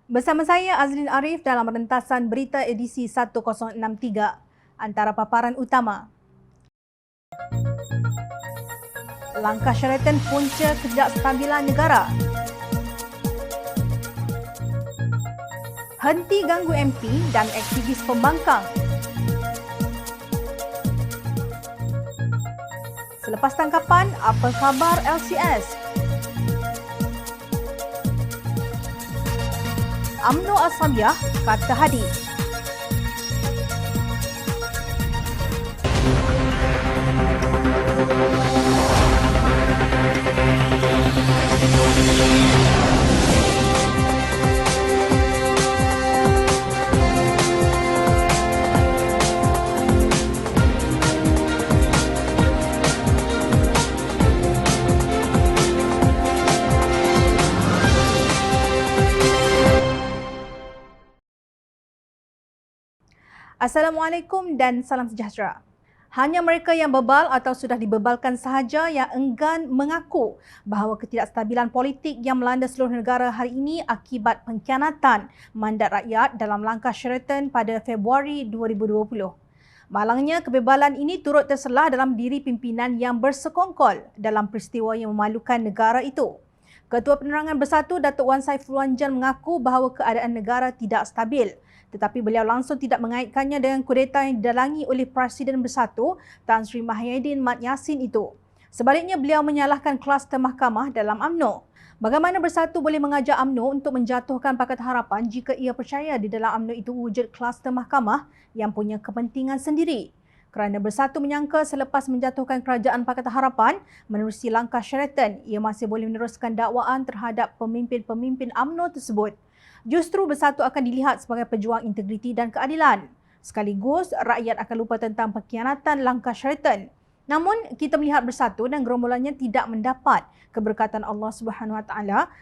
Bersama saya Azrin Arif dalam rentasan berita edisi 1063. Antara paparan utama. Langkah Sheraton punca ketidakstabilan negara. Henti ganggu MP dan aktivis pembangkang. Selepas tangkapan, apa khabar LCS? UMNO Asamiah kata hadir. Assalamualaikum dan salam sejahtera. Hanya mereka yang bebal atau sudah dibebalkan sahaja yang enggan mengaku bahawa ketidakstabilan politik yang melanda seluruh negara hari ini akibat pengkhianatan mandat rakyat dalam langkah Sheraton pada Februari 2020. Malangnya, kebebalan ini turut terselah dalam diri pimpinan yang bersekongkol dalam peristiwa yang memalukan negara itu. Ketua Penerangan Bersatu Datuk Wan Saiful Wanjan mengaku bahawa keadaan negara tidak stabil, tetapi beliau langsung tidak mengaitkannya dengan kudeta yang didalangi oleh Presiden Bersatu Tan Sri Mahyidin Mat Yassin itu. Sebaliknya, beliau menyalahkan kluster mahkamah dalam UMNO. Bagaimana Bersatu boleh mengajak UMNO untuk menjatuhkan Pakatan Harapan jika ia percaya di dalam UMNO itu wujud kluster mahkamah yang punya kepentingan sendiri? Kerana Bersatu menyangka selepas menjatuhkan kerajaan Pakatan Harapan menerusi langkah Sheraton, ia masih boleh meneruskan dakwaan terhadap pemimpin-pemimpin UMNO tersebut. Justru Bersatu akan dilihat sebagai pejuang integriti dan keadilan. Sekaligus, rakyat akan lupa tentang pengkhianatan langkah Sheraton. Namun, kita melihat Bersatu dan gerombolannya tidak mendapat keberkatan Allah SWT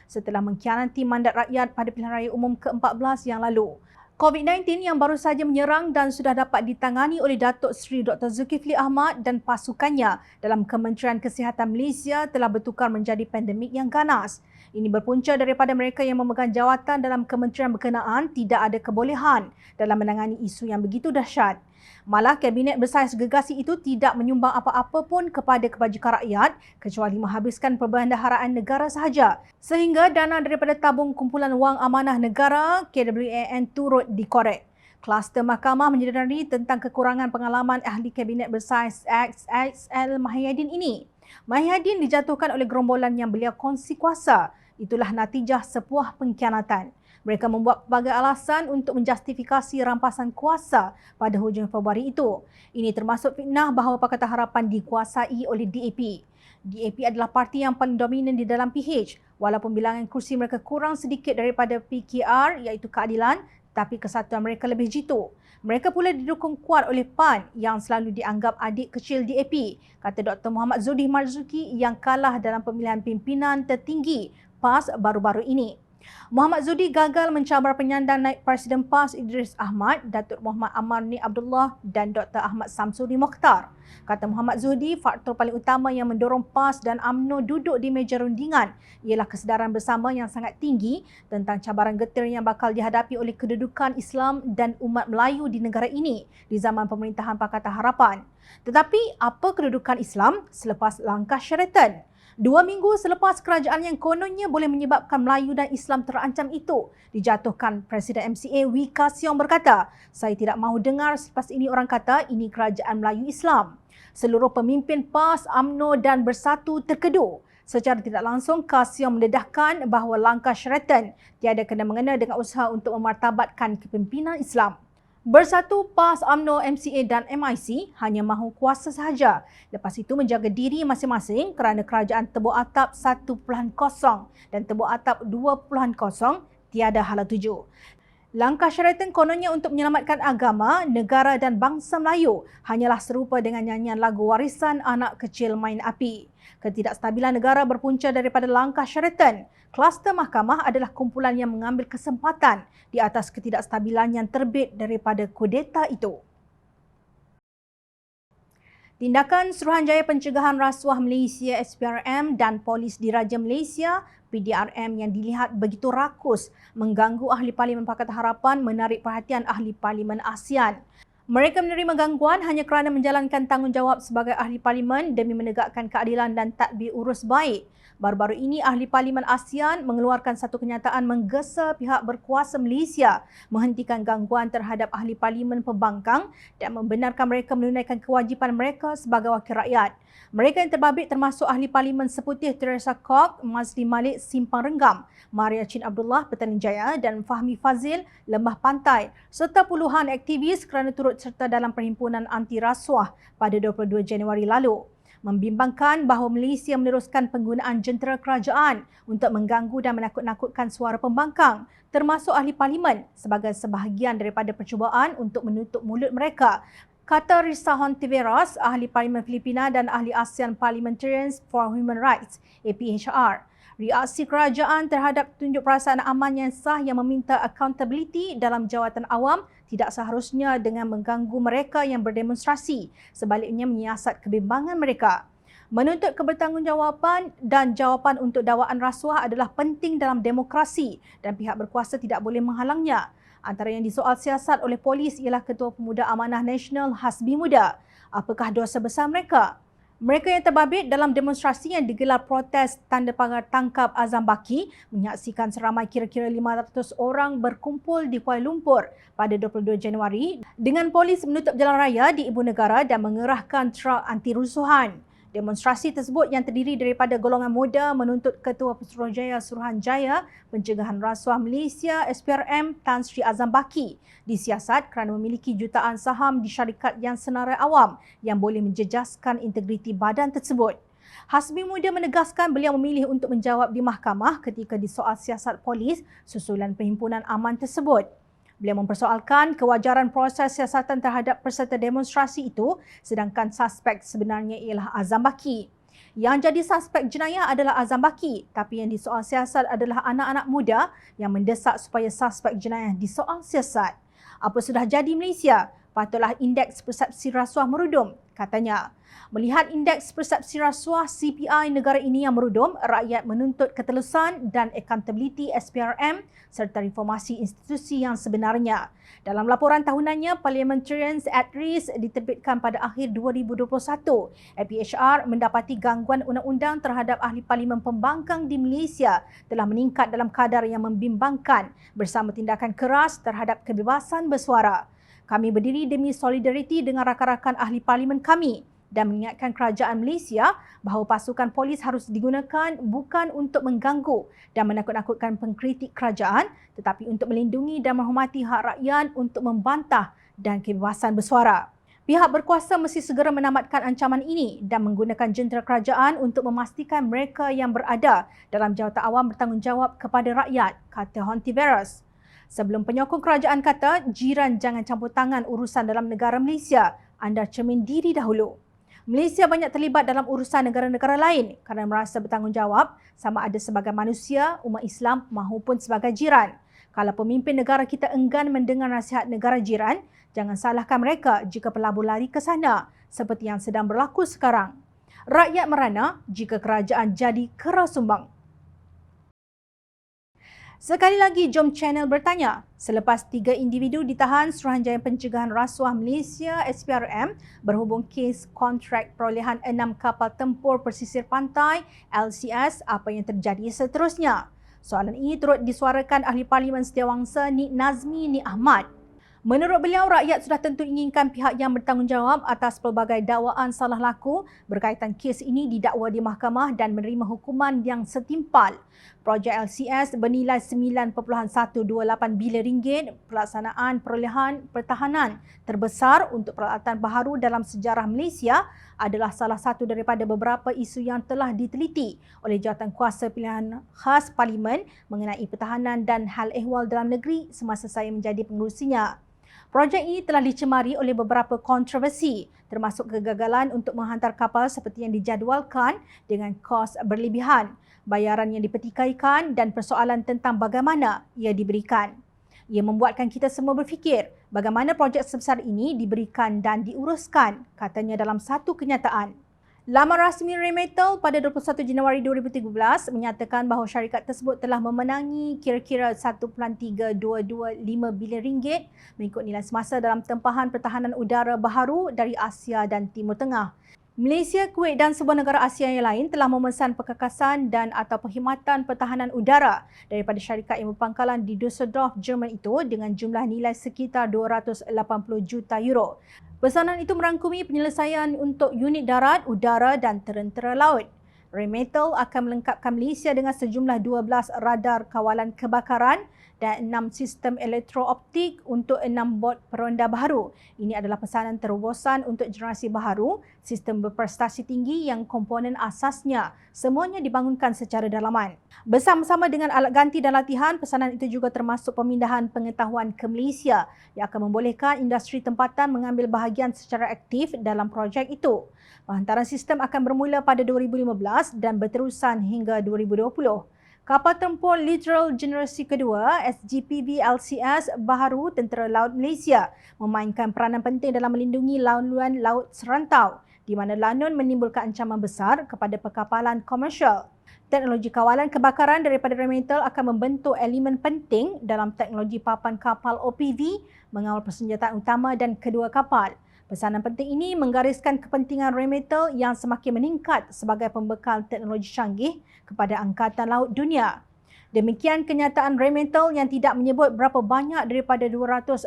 setelah mengkhianati mandat rakyat pada pilihan raya umum ke-14 yang lalu. COVID-19 yang baru saja menyerang dan sudah dapat ditangani oleh Datuk Seri Dr. Zulkifli Ahmad dan pasukannya dalam Kementerian Kesihatan Malaysia telah bertukar menjadi pandemik yang ganas. Ini berpunca daripada mereka yang memegang jawatan dalam kementerian berkenaan tidak ada kebolehan dalam menangani isu yang begitu dahsyat. Malah Kabinet Bersaiz Gergasi itu tidak menyumbang apa-apa pun kepada kebajikan rakyat kecuali menghabiskan perbendaharaan negara sahaja. Sehingga dana daripada tabung kumpulan wang amanah negara KWAN turut dikorek. Kluster mahkamah menyedari tentang kekurangan pengalaman ahli Kabinet Bersaiz XXL Mahyidin ini. Mahyidin dijatuhkan oleh gerombolan yang beliau kongsi kuasa. Itulah natijah sebuah pengkhianatan. Mereka membuat pelbagai alasan untuk menjustifikasi rampasan kuasa pada hujung Februari itu. Ini termasuk fitnah bahawa Pakatan Harapan dikuasai oleh DAP. DAP adalah parti yang paling dominan di dalam PH. Walaupun bilangan kursi mereka kurang sedikit daripada PKR iaitu keadilan, tapi kesatuan mereka lebih jitu. Mereka pula didukung kuat oleh PAN yang selalu dianggap adik kecil DAP, kata Dr. Muhammad Zudi Marzuki yang kalah dalam pemilihan pimpinan tertinggi PAS baru-baru ini. Muhammad Zudi gagal mencabar penyandang naib Presiden PAS Idris Ahmad, Datuk Muhammad Amarni Abdullah dan Dr. Ahmad Samsuri Mokhtar. Kata Muhammad Zudi, faktor paling utama yang mendorong PAS dan UMNO duduk di meja rundingan ialah kesedaran bersama yang sangat tinggi tentang cabaran getir yang bakal dihadapi oleh kedudukan Islam dan umat Melayu di negara ini di zaman pemerintahan Pakatan Harapan. Tetapi apa kedudukan Islam selepas langkah Sheraton? 2 minggu selepas kerajaan yang kononnya boleh menyebabkan Melayu dan Islam terancam itu dijatuhkan, Presiden MCA Wee Ka Siong berkata, "Saya tidak mahu dengar selepas ini orang kata ini kerajaan Melayu Islam." Seluruh pemimpin PAS, UMNO dan Bersatu terkedu. Secara tidak langsung, Ka Siong mendedahkan bahawa langkah Sheraton tiada kena-mengena dengan usaha untuk memartabatkan kepimpinan Islam. Bersatu, PAS, UMNO, MCA dan MIC hanya mahu kuasa sahaja. Lepas itu menjaga diri masing-masing kerana kerajaan tebuk atap 1.0 dan tebuk atap 2.0 tiada hala tuju. Langkah Sheraton kononnya untuk menyelamatkan agama, negara dan bangsa Melayu hanyalah serupa dengan nyanyian lagu warisan anak kecil main api. Ketidakstabilan negara berpunca daripada langkah Sheraton. Kluster mahkamah adalah kumpulan yang mengambil kesempatan di atas ketidakstabilan yang terbit daripada kudeta itu. Tindakan Suruhanjaya Pencegahan Rasuah Malaysia SPRM dan Polis Diraja Malaysia PDRM yang dilihat begitu rakus mengganggu Ahli Parlimen Pakatan Harapan menarik perhatian Ahli Parlimen ASEAN. Mereka menerima gangguan hanya kerana menjalankan tanggungjawab sebagai Ahli Parlimen demi menegakkan keadilan dan tadbir urus baik. Baru-baru ini Ahli Parlimen ASEAN mengeluarkan satu kenyataan menggesa pihak berkuasa Malaysia menghentikan gangguan terhadap Ahli Parlimen pembangkang dan membenarkan mereka menunaikan kewajipan mereka sebagai wakil rakyat. Mereka yang terbabit termasuk Ahli Parlimen Seputih Teresa Kok, Mazli Malik Simpang Renggam, Maria Chin Abdullah Petaning Jaya dan Fahmi Fazil Lembah Pantai serta puluhan aktivis kerana turut serta dalam perhimpunan anti rasuah pada 22 Januari lalu. Membimbangkan bahawa Malaysia meneruskan penggunaan jentera kerajaan untuk mengganggu dan menakut-nakutkan suara pembangkang termasuk Ahli Parlimen sebagai sebahagian daripada percubaan untuk menutup mulut mereka, kata Risa Hontiveros, Ahli Parlimen Filipina dan Ahli ASEAN Parliamentarians for Human Rights (APHR). Reaksi kerajaan terhadap tunjuk perasaan aman yang sah yang meminta accountability dalam jawatan awam tidak seharusnya dengan mengganggu mereka yang berdemonstrasi, sebaliknya menyiasat kebimbangan mereka. Menuntut kebertanggungjawaban dan jawapan untuk dakwaan rasuah adalah penting dalam demokrasi dan pihak berkuasa tidak boleh menghalangnya. Antara yang disoal siasat oleh polis ialah Ketua Pemuda Amanah Nasional Hasbi Muda. Apakah dosa besar mereka? Mereka yang terbabit dalam demonstrasi yang digelar protes tanda pagar tangkap Azam Baki menyaksikan seramai kira-kira 500 orang berkumpul di Kuala Lumpur pada 22 Januari dengan polis menutup jalan raya di Ibu Negara dan mengerahkan truk anti-rusuhan. Demonstrasi tersebut yang terdiri daripada golongan muda menuntut Ketua Pesuruhjaya Suruhanjaya Pencegahan Rasuah Malaysia SPRM Tan Sri Azam Baki disiasat kerana memiliki jutaan saham di syarikat yang senarai awam yang boleh menjejaskan integriti badan tersebut. Hasbi Muda menegaskan beliau memilih untuk menjawab di mahkamah ketika disoal siasat polis susulan perhimpunan aman tersebut. Beliau mempersoalkan kewajaran proses siasatan terhadap peserta demonstrasi itu sedangkan suspek sebenarnya ialah Azam Baki. Yang jadi suspek jenayah adalah Azam Baki tapi yang disoal siasat adalah anak-anak muda yang mendesak supaya suspek jenayah disoal siasat. Apa sudah jadi Malaysia? Patutlah indeks persepsi rasuah merudum, katanya. Melihat indeks persepsi rasuah CPI negara ini yang merudum, rakyat menuntut ketelusan dan accountability SPRM serta reformasi institusi yang sebenarnya. Dalam laporan tahunannya, Parliamentarians at Risk diterbitkan pada akhir 2021, APHR mendapati gangguan undang-undang terhadap Ahli Parlimen pembangkang di Malaysia telah meningkat dalam kadar yang membimbangkan bersama tindakan keras terhadap kebebasan bersuara. Kami berdiri demi solidariti dengan rakan-rakan Ahli Parlimen kami dan mengingatkan kerajaan Malaysia bahawa pasukan polis harus digunakan bukan untuk mengganggu dan menakut-nakutkan pengkritik kerajaan tetapi untuk melindungi dan menghormati hak rakyat untuk membantah dan kebebasan bersuara. Pihak berkuasa mesti segera menamatkan ancaman ini dan menggunakan jentera kerajaan untuk memastikan mereka yang berada dalam jawatan awam bertanggungjawab kepada rakyat, kata Hontiveros. Sebelum penyokong kerajaan kata, jiran jangan campur tangan urusan dalam negara Malaysia. Anda cermin diri dahulu. Malaysia banyak terlibat dalam urusan negara-negara lain kerana merasa bertanggungjawab sama ada sebagai manusia, umat Islam mahupun sebagai jiran. Kalau pemimpin negara kita enggan mendengar nasihat negara jiran, jangan salahkan mereka jika pelabur lari ke sana seperti yang sedang berlaku sekarang. Rakyat merana jika kerajaan jadi kera sumbang. Sekali lagi, jom channel bertanya. Selepas 3 individu ditahan, Suruhanjaya Pencegahan Rasuah Malaysia SPRM berhubung kes kontrak perolehan 6 kapal tempur pesisir pantai LCS, apa yang terjadi seterusnya? Soalan ini turut disuarakan Ahli Parlimen Setiawangsa Nik Nazmi Nik Ahmad. Menurut beliau, rakyat sudah tentu inginkan pihak yang bertanggungjawab atas pelbagai dakwaan salah laku berkaitan kes ini didakwa di mahkamah dan menerima hukuman yang setimpal. Projek LCS bernilai 9.128 bilion ringgit, pelaksanaan perolehan pertahanan terbesar untuk peralatan baharu dalam sejarah Malaysia adalah salah satu daripada beberapa isu yang telah diteliti oleh Jawatankuasa Pilihan Khas Parlimen mengenai pertahanan dan hal ehwal dalam negeri semasa saya menjadi pengurusinya. Projek ini telah dicemari oleh beberapa kontroversi, termasuk kegagalan untuk menghantar kapal seperti yang dijadualkan dengan kos berlebihan, bayaran yang dipertikaikan dan persoalan tentang bagaimana ia diberikan. Ia membuatkan kita semua berfikir bagaimana projek sebesar ini diberikan dan diuruskan, katanya dalam satu kenyataan. Laman rasmi Rheinmetall pada 21 Januari 2013 menyatakan bahawa syarikat tersebut telah memenangi kira-kira 1.3225 bilion ringgit mengikut nilai semasa dalam tempahan pertahanan udara baharu dari Asia dan Timur Tengah. Malaysia, Kuwait dan sebuah negara Asia yang lain telah memesan perkakasan dan atau perkhidmatan pertahanan udara daripada syarikat yang berpangkalan di Düsseldorf, Jerman itu dengan jumlah nilai sekitar 280 juta euro. Pesanan itu merangkumi penyelesaian untuk unit darat, udara dan tentera laut. Rheinmetall akan melengkapkan Malaysia dengan sejumlah 12 radar kawalan kebakaran dan 6 sistem elektrooptik untuk 6 bot peronda baharu. Ini adalah pesanan terobosan untuk generasi baharu, sistem berprestasi tinggi yang komponen asasnya semuanya dibangunkan secara dalaman. Bersama-sama dengan alat ganti dan latihan, pesanan itu juga termasuk pemindahan pengetahuan ke Malaysia yang akan membolehkan industri tempatan mengambil bahagian secara aktif dalam projek itu. Penghantaran sistem akan bermula pada 2015 dan berterusan hingga 2020. Kapal tempur Littoral Generasi Kedua SGPV LCS baharu Tentera Laut Malaysia memainkan peranan penting dalam melindungi laluan laut serantau di mana lanun menimbulkan ancaman besar kepada perkapalan komersial. Teknologi kawalan kebakaran daripada Rheinmetall akan membentuk elemen penting dalam teknologi papan kapal OPV mengawal persenjataan utama dan kedua kapal. Pesanan penting ini menggariskan kepentingan Rheinmetall yang semakin meningkat sebagai pembekal teknologi canggih kepada Angkatan Laut Dunia. Demikian kenyataan Rheinmetall yang tidak menyebut berapa banyak daripada 280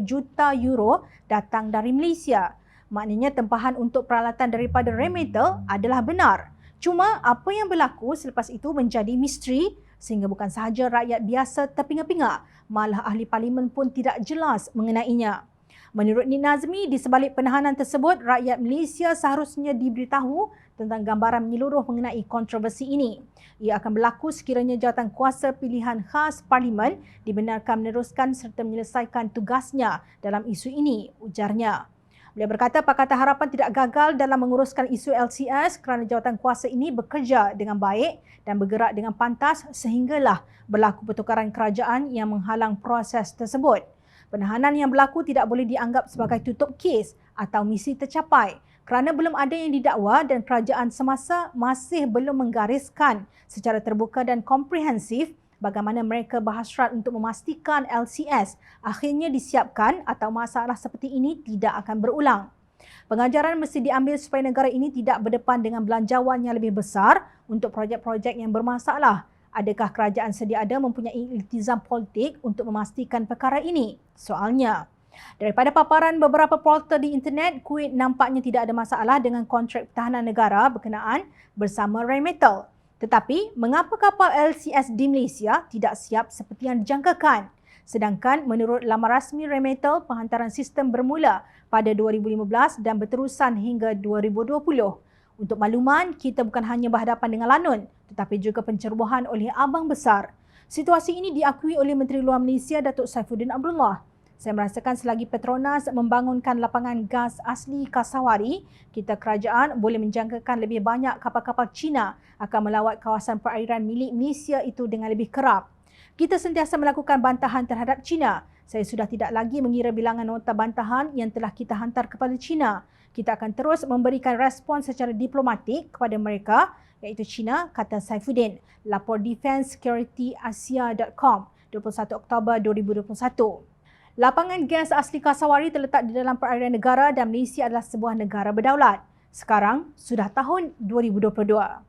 juta euro datang dari Malaysia. Maknanya tempahan untuk peralatan daripada Rheinmetall adalah benar. Cuma apa yang berlaku selepas itu menjadi misteri sehingga bukan sahaja rakyat biasa terpinga-pinga, malah ahli parlimen pun tidak jelas mengenainya. Menurut Nik Nazmi, di sebalik penahanan tersebut, rakyat Malaysia seharusnya diberitahu tentang gambaran menyeluruh mengenai kontroversi ini. Ia akan berlaku sekiranya jawatan kuasa pilihan khas Parlimen dibenarkan meneruskan serta menyelesaikan tugasnya dalam isu ini, ujarnya. Beliau berkata Pakatan Harapan tidak gagal dalam menguruskan isu LCS kerana jawatan kuasa ini bekerja dengan baik dan bergerak dengan pantas sehinggalah berlaku pertukaran kerajaan yang menghalang proses tersebut. Penahanan yang berlaku tidak boleh dianggap sebagai tutup kes atau misi tercapai kerana belum ada yang didakwa dan kerajaan semasa masih belum menggariskan secara terbuka dan komprehensif bagaimana mereka berhasrat untuk memastikan LCS akhirnya disiapkan atau masalah seperti ini tidak akan berulang. Pengajaran mesti diambil supaya negara ini tidak berdepan dengan belanjawan yang lebih besar untuk projek-projek yang bermasalah. Adakah kerajaan sedia ada mempunyai iltizam politik untuk memastikan perkara ini? Soalnya, daripada paparan beberapa portal di internet, Kuwait nampaknya tidak ada masalah dengan kontrak pertahanan negara berkenaan bersama Rheinmetall. Tetapi, mengapa kapal LCS di Malaysia tidak siap seperti yang dijangkakan? Sedangkan menurut laman rasmi Rheinmetall, penghantaran sistem bermula pada 2015 dan berterusan hingga 2020. Untuk makluman, kita bukan hanya berhadapan dengan lanun tetapi juga pencerobohan oleh abang besar. Situasi ini diakui oleh Menteri Luar Malaysia Datuk Saifuddin Abdullah. Saya merasakan selagi Petronas membangunkan lapangan gas asli Kasawari, kita kerajaan boleh menjangkakan lebih banyak kapal-kapal Cina akan melawat kawasan perairan milik Malaysia itu dengan lebih kerap. Kita sentiasa melakukan bantahan terhadap China. Saya sudah tidak lagi mengira bilangan nota bantahan yang telah kita hantar kepada China. Kita akan terus memberikan respon secara diplomatik kepada mereka, iaitu China, kata Saifuddin. Lapor defensesecurityasia.com 21 Oktober 2021. Lapangan gas asli Kasawari terletak di dalam perairan negara dan Malaysia adalah sebuah negara berdaulat. Sekarang sudah tahun 2022.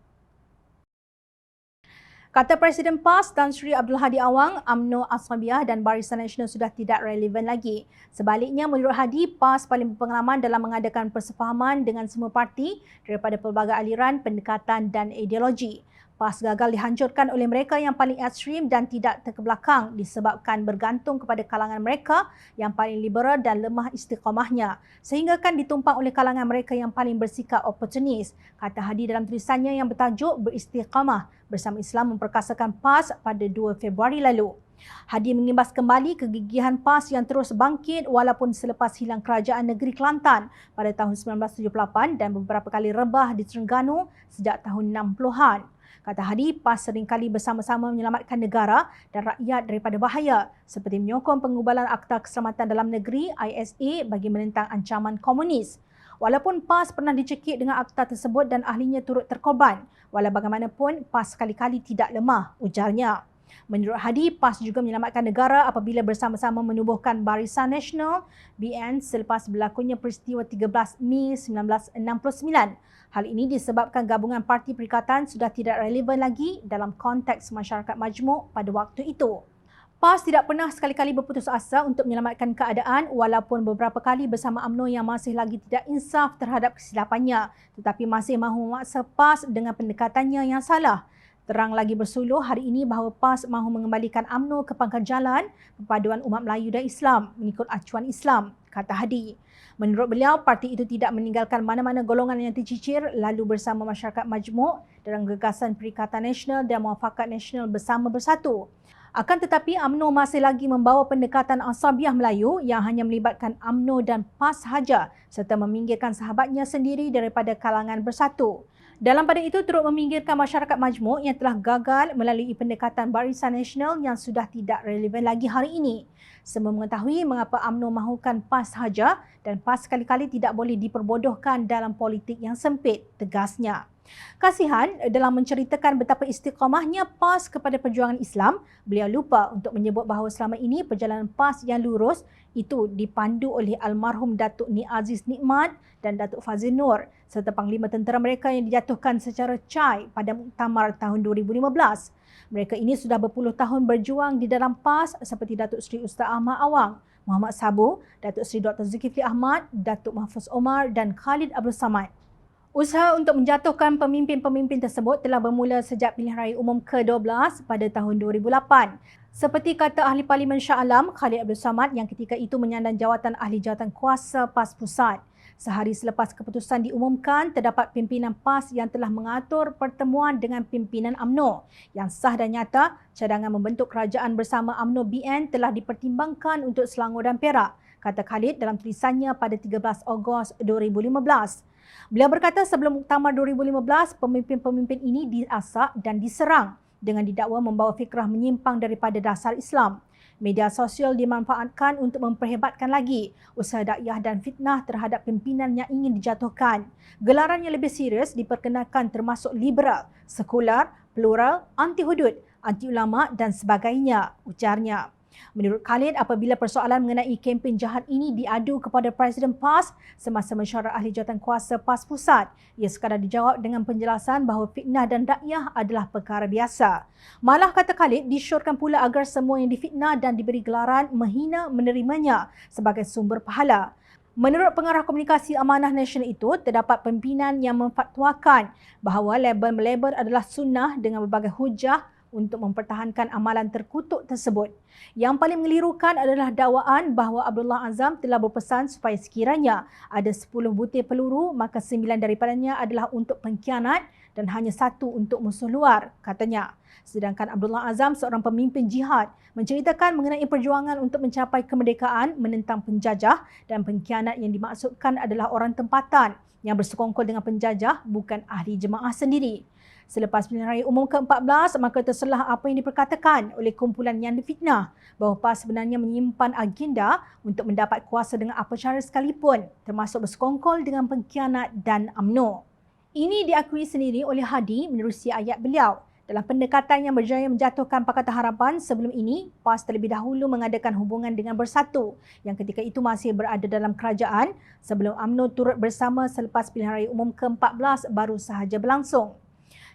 Kata Presiden PAS Tan Sri Abdul Hadi Awang, UMNO Ashabiah dan Barisan Nasional sudah tidak relevan lagi. Sebaliknya, menurut Hadi, PAS paling berpengalaman dalam mengadakan persefahaman dengan semua parti daripada pelbagai aliran, pendekatan dan ideologi. PAS gagal dihancurkan oleh mereka yang paling ekstrim dan tidak terkebelakang disebabkan bergantung kepada kalangan mereka yang paling liberal dan lemah istiqamahnya sehingga kan ditumpang oleh kalangan mereka yang paling bersikap oportunis, kata Hadi dalam tulisannya yang bertajuk Beristiqamah Bersama Islam Memperkasakan PAS pada 2 Februari lalu. Hadi mengimbas kembali kegigihan PAS yang terus bangkit walaupun selepas hilang kerajaan negeri Kelantan pada tahun 1978 dan beberapa kali rebah di Terengganu sejak tahun 60-an. Kata Hadi, PAS seringkali bersama-sama menyelamatkan negara dan rakyat daripada bahaya seperti menyokong pengubalan Akta Keselamatan Dalam Negeri ISA bagi menentang ancaman komunis. Walaupun PAS pernah dicekik dengan akta tersebut dan ahlinya turut terkorban, walau bagaimanapun PAS sekali-kali tidak lemah, ujarnya. Menurut Hadi, PAS juga menyelamatkan negara apabila bersama-sama menubuhkan Barisan Nasional (BN) selepas berlakunya peristiwa 13 Mei 1969. Hal ini disebabkan gabungan parti perikatan sudah tidak relevan lagi dalam konteks masyarakat majmuk pada waktu itu. PAS tidak pernah sekali-kali berputus asa untuk menyelamatkan keadaan walaupun beberapa kali bersama UMNO yang masih lagi tidak insaf terhadap kesilapannya, tetapi masih mahu memaksa PAS dengan pendekatannya yang salah. Terang lagi bersuluh hari ini bahawa PAS mahu mengembalikan UMNO ke pangkal jalan perpaduan umat Melayu dan Islam mengikut acuan Islam, kata Hadi. Menurut beliau, parti itu tidak meninggalkan mana-mana golongan yang tercicir lalu bersama masyarakat majmuk dalam gagasan Perikatan Nasional dan Muafakat Nasional bersama bersatu. Akan tetapi, UMNO masih lagi membawa pendekatan asabiah Melayu yang hanya melibatkan UMNO dan PAS sahaja serta meminggirkan sahabatnya sendiri daripada kalangan bersatu. Dalam pada itu, turut meminggirkan masyarakat majmuk yang telah gagal melalui pendekatan Barisan Nasional yang sudah tidak relevan lagi hari ini. Semua mengetahui mengapa UMNO mahukan PAS sahaja dan PAS sekali-kali tidak boleh diperbodohkan dalam politik yang sempit, tegasnya. Kasihan dalam menceritakan betapa istiqamahnya PAS kepada perjuangan Islam, beliau lupa untuk menyebut bahawa selama ini perjalanan PAS yang lurus itu dipandu oleh almarhum Datuk Ni Aziz Nikmat dan Datuk Fazil Nur serta panglima tentera mereka yang dijatuhkan secara cai pada Muktamar tahun 2015. Mereka ini sudah berpuluh tahun berjuang di dalam PAS seperti Datuk Seri Ustaz Ahmad Awang, Muhammad Sabu, Datuk Seri Dr. Zulkifli Ahmad, Datuk Mahfuz Omar dan Khalid Abdul Samad. Usaha untuk menjatuhkan pemimpin-pemimpin tersebut telah bermula sejak pilihan raya umum ke-12 pada tahun 2008. Seperti kata Ahli Parlimen Shah Alam, Khalid Abdul Samad yang ketika itu menyandang jawatan Ahli Jawatan Kuasa PAS Pusat. Sehari selepas keputusan diumumkan, terdapat pimpinan PAS yang telah mengatur pertemuan dengan pimpinan UMNO. Yang sah dan nyata, cadangan membentuk kerajaan bersama UMNO BN telah dipertimbangkan untuk Selangor dan Perak, kata Khalid dalam tulisannya pada 13 Ogos 2015. Beliau berkata sebelum Muktamar 2015, pemimpin-pemimpin ini diasak dan diserang dengan didakwa membawa fikrah menyimpang daripada dasar Islam. Media sosial dimanfaatkan untuk memperhebatkan lagi usaha dakwah dan fitnah terhadap pimpinan yang ingin dijatuhkan. Gelaran yang lebih serius diperkenalkan termasuk liberal, sekular, plural, anti-hudud, anti-ulama dan sebagainya, ujarnya. Menurut Khalid, apabila persoalan mengenai kempen jahat ini diadu kepada Presiden PAS semasa mesyuarat ahli jawatan kuasa PAS Pusat, ia sekadar dijawab dengan penjelasan bahawa fitnah dan dakwah adalah perkara biasa. Malah, kata Khalid, disyorkan pula agar semua yang difitnah dan diberi gelaran menghina menerimanya sebagai sumber pahala. Menurut pengarah komunikasi Amanah Nasional itu, terdapat pimpinan yang memfatwakan bahawa label-label adalah sunnah dengan berbagai hujah untuk mempertahankan amalan terkutuk tersebut. Yang paling mengelirukan adalah dakwaan bahawa Abdullah Azam telah berpesan supaya sekiranya ada 10 butir peluru, maka 9 daripadanya adalah untuk pengkhianat dan hanya 1 untuk musuh luar, katanya. Sedangkan Abdullah Azam, seorang pemimpin jihad, menceritakan mengenai perjuangan untuk mencapai kemerdekaan, menentang penjajah dan pengkhianat yang dimaksudkan adalah orang tempatan yang bersekongkol dengan penjajah, bukan ahli jemaah sendiri. Selepas pilihan raya umum ke-14, maka terselah apa yang diperkatakan oleh kumpulan yang difitnah bahawa PAS sebenarnya menyimpan agenda untuk mendapat kuasa dengan apa cara sekalipun, termasuk bersekongkol dengan pengkhianat dan UMNO. Ini diakui sendiri oleh Hadi menerusi ayat beliau. Dalam pendekatan yang berjaya menjatuhkan Pakatan Harapan sebelum ini, PAS terlebih dahulu mengadakan hubungan dengan Bersatu yang ketika itu masih berada dalam kerajaan sebelum UMNO turut bersama selepas pilihan raya umum ke-14 baru sahaja berlangsung.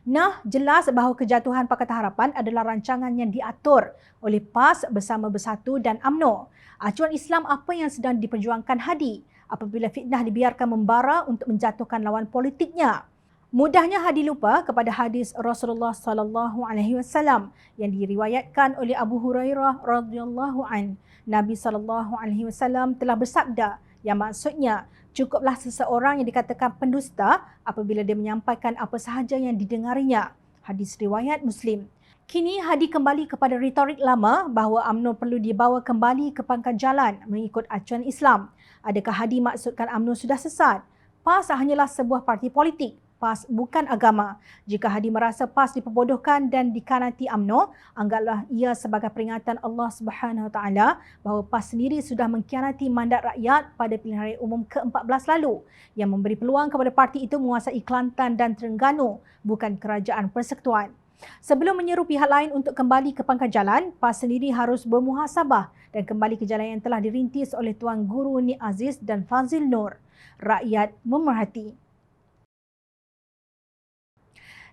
Nah, jelas bahawa kejatuhan Pakatan Harapan adalah rancangan yang diatur oleh PAS bersama Bersatu dan UMNO. Acuan Islam apa yang sedang diperjuangkan Hadi apabila fitnah dibiarkan membara untuk menjatuhkan lawan politiknya? Mudahnya Hadi lupa kepada hadis Rasulullah sallallahu alaihi wasallam yang diriwayatkan oleh Abu Hurairah radhiyallahu an. Nabi sallallahu alaihi wasallam telah bersabda yang maksudnya cukuplah seseorang yang dikatakan pendusta apabila dia menyampaikan apa sahaja yang didengarinya. Hadis riwayat Muslim. Kini Hadi kembali kepada retorik lama bahawa UMNO perlu dibawa kembali ke pangkal jalan mengikut acuan Islam. Adakah Hadi maksudkan UMNO sudah sesat? PAS hanyalah sebuah parti politik. PAS bukan agama. Jika Hadi merasa PAS diperbodohkan dan dikanati UMNO, anggaplah ia sebagai peringatan Allah Subhanahu Wa Taala bahawa PAS sendiri sudah mengkhianati mandat rakyat pada pilihan raya umum ke-14 lalu yang memberi peluang kepada parti itu menguasai Kelantan dan Terengganu, bukan Kerajaan Persekutuan. Sebelum menyeru pihak lain untuk kembali ke pangkal jalan, PAS sendiri harus bermuhasabah dan kembali ke jalan yang telah dirintis oleh Tuan Guru Nik Aziz dan Fazil Nur. Rakyat memerhati.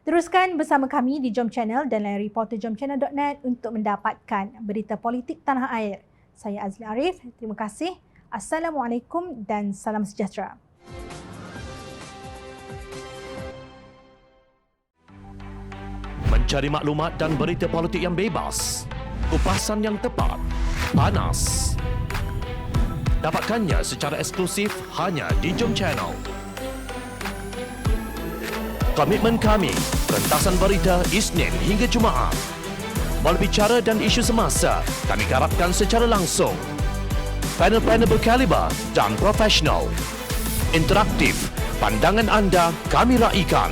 Teruskan bersama kami di Jom Channel dan layar reporterjomchannel.net untuk mendapatkan berita politik tanah air. Saya Azli Arif, terima kasih. Assalamualaikum dan salam sejahtera. Mencari maklumat dan berita politik yang bebas, kupasan yang tepat, panas. Dapatkannya secara eksklusif hanya di Jom Channel. Komitmen kami, rentasan berita Isnin hingga Jumaat. Berbicara dan isu semasa, kami garapkan secara langsung. Panel-panel berkaliber dan profesional. Interaktif, pandangan anda kami raikan.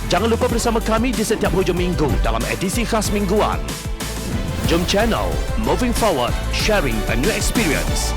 Jangan lupa bersama kami di setiap hujung minggu dalam edisi khas mingguan. Jom Channel, moving forward, sharing a new experience.